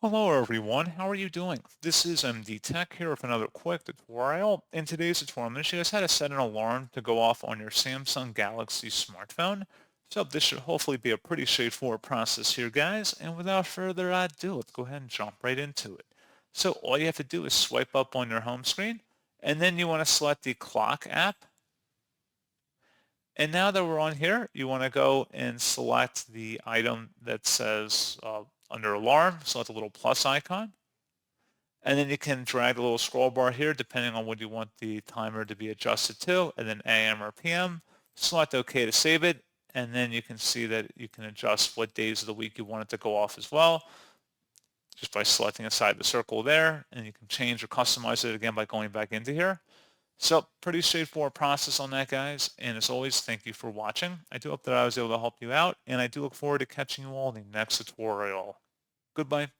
Hello everyone, how are you doing? This is MD Tech here with another quick tutorial. In today's tutorial, I'm going to show you guys how to set an alarm to go off on your Samsung Galaxy smartphone. So this should hopefully be a pretty straightforward process here, guys. And without further ado, let's go ahead and jump right into it. So all you have to do is swipe up on your home screen, and then you want to select the clock app. And now that we're on here, you want to go and select the item that says under alarm, select the little plus icon. And then you can drag the little scroll bar here depending on what you want the timer to be adjusted to, and then AM or PM. Select OK to save it, and then you can see that you can adjust what days of the week you want it to go off as well, just by selecting inside the circle there, and you can change or customize it again by going back into here. So pretty straightforward process on that, guys. And as always, thank you for watching. I do hope that I was able to help you out, and I do look forward to catching you all in the next tutorial. Goodbye.